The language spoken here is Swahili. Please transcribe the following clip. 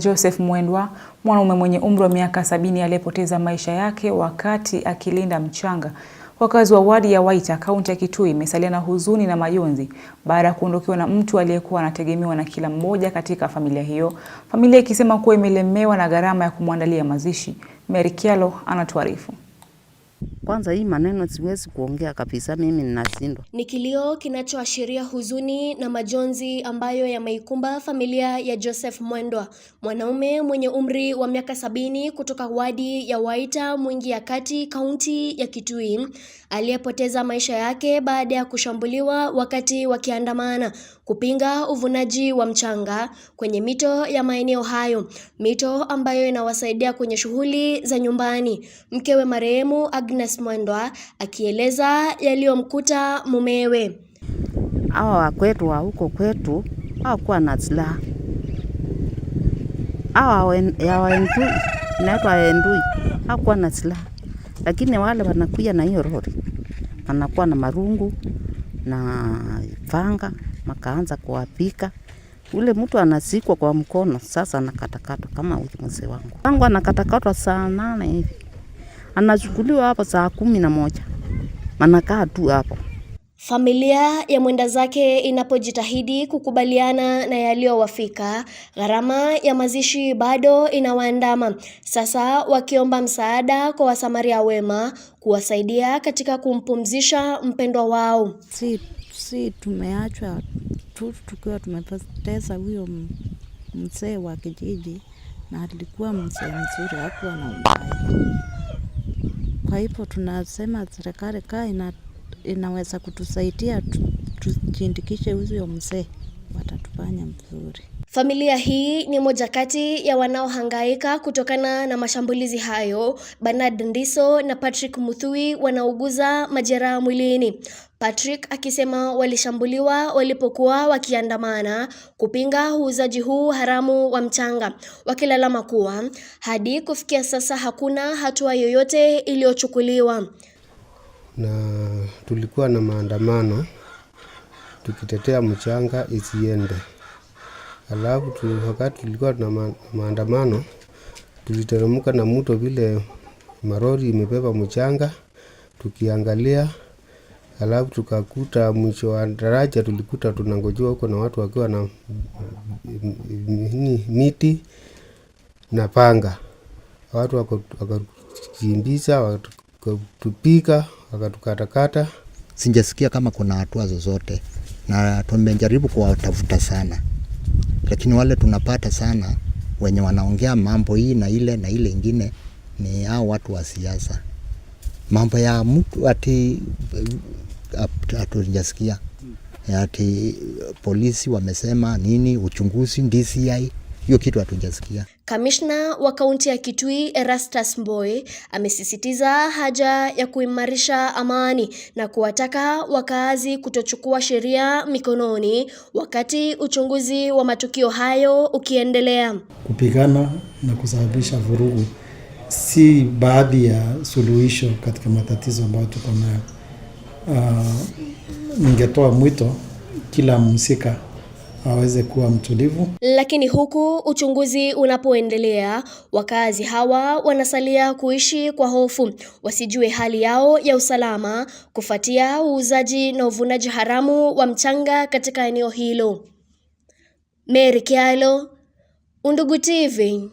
Joseph Mwendwa, mwanaume mwenye umri wa miaka 70 aliyepoteza maisha yake wakati akilinda mchanga. Wakazi wa wadi ya Waita, kaunti ya Kitui, imesalia na huzuni na majonzi baada ya kuondokewa na mtu aliyekuwa anategemewa na kila mmoja katika familia hiyo. Familia ikisema kuwa imelemewa na gharama ya kumwandalia mazishi. Mary Kyalo anatuarifu. Kwanza hii maneno siwezi kuongea kabisa, mimi ninashindwa. Ni kilio kinachoashiria huzuni na majonzi ambayo yameikumba familia ya Joseph Mwendwa, mwanaume mwenye umri wa miaka 70 kutoka wadi ya Waita, Mwingi ya Kati, kaunti ya Kitui, aliyepoteza maisha yake baada ya kushambuliwa wakati wakiandamana kupinga uvunaji wa mchanga kwenye mito ya maeneo hayo, mito ambayo inawasaidia kwenye shughuli za nyumbani. Mkewe marehemu Agnes Mwendwa akieleza yaliyomkuta mumewe. Hawa kwetu wa huko kwetu hawakuwa na silaha. Hawa ya Waendui, inaitwa Waendui, hawakuwa na silaha. Lakini wale wanakuja na hiyo lori, wanakuwa na marungu na panga, makaanza kuwapika. Ule mtu anasikwa kwa mkono, sasa anakatakatwa kama huyu mzee wangu. Wangu anakatakatwa saa 8 hivi. Anachukuliwa hapo saa 11. Anakaa tu hapo. Familia ya mwenda zake inapojitahidi kukubaliana na yaliyowafika, gharama ya mazishi bado inawaandama. Sasa wakiomba msaada kwa wasamaria wema kuwasaidia katika kumpumzisha mpendwa wao. Si tumeachwa tu tukiwa tumepoteza huyo mzee wa kijiji, na alikuwa mzee mzuri, hakuwa na ubaya. Kwa hivyo tunasema serikali inaweza kutusaidia tujindikishe huyo mzee, watatufanya mzuri. Familia hii ni moja kati ya wanaohangaika kutokana na mashambulizi hayo. Bernard Ndiso na Patrick Muthui wanauguza majeraha mwilini. Patrick akisema walishambuliwa walipokuwa wakiandamana kupinga uuzaji huu haramu wa mchanga, wakilalama kuwa hadi kufikia sasa hakuna hatua yoyote iliyochukuliwa. Na tulikuwa na maandamano tukitetea mchanga isiende. Alafu wakati tulikuwa na maandamano tuliteremka na mto vile marori imebeba mchanga tukiangalia. Alafu tukakuta mwisho wa daraja tulikuta tunangojewa huko na watu wakiwa na miti na panga. Watu wakatukimbisha, wakatupika, wakatukatakata. Sijasikia kama kuna hatua zozote, na tumejaribu kuwatafuta sana, lakini wale tunapata sana wenye wanaongea mambo hii na ile ingine ni hao watu wa siasa. Mambo ya mtu ati hatujasikia, ati polisi wamesema nini, uchunguzi DCI, hiyo kitu hatujasikia. Kamishna wa kaunti ya Kitui Erastus Mbowe amesisitiza haja ya kuimarisha amani na kuwataka wakazi kutochukua sheria mikononi wakati uchunguzi wa matukio hayo ukiendelea. Kupigana na kusababisha vurugu si baadhi ya suluhisho katika matatizo ambayo tuko nayo. Ningetoa mwito kila mhusika aweze kuwa mtulivu. Lakini huku uchunguzi unapoendelea, wakazi hawa wanasalia kuishi kwa hofu, wasijue hali yao ya usalama kufuatia uuzaji na uvunaji haramu wa mchanga katika eneo hilo. Mary Kyalo, Undugu TV.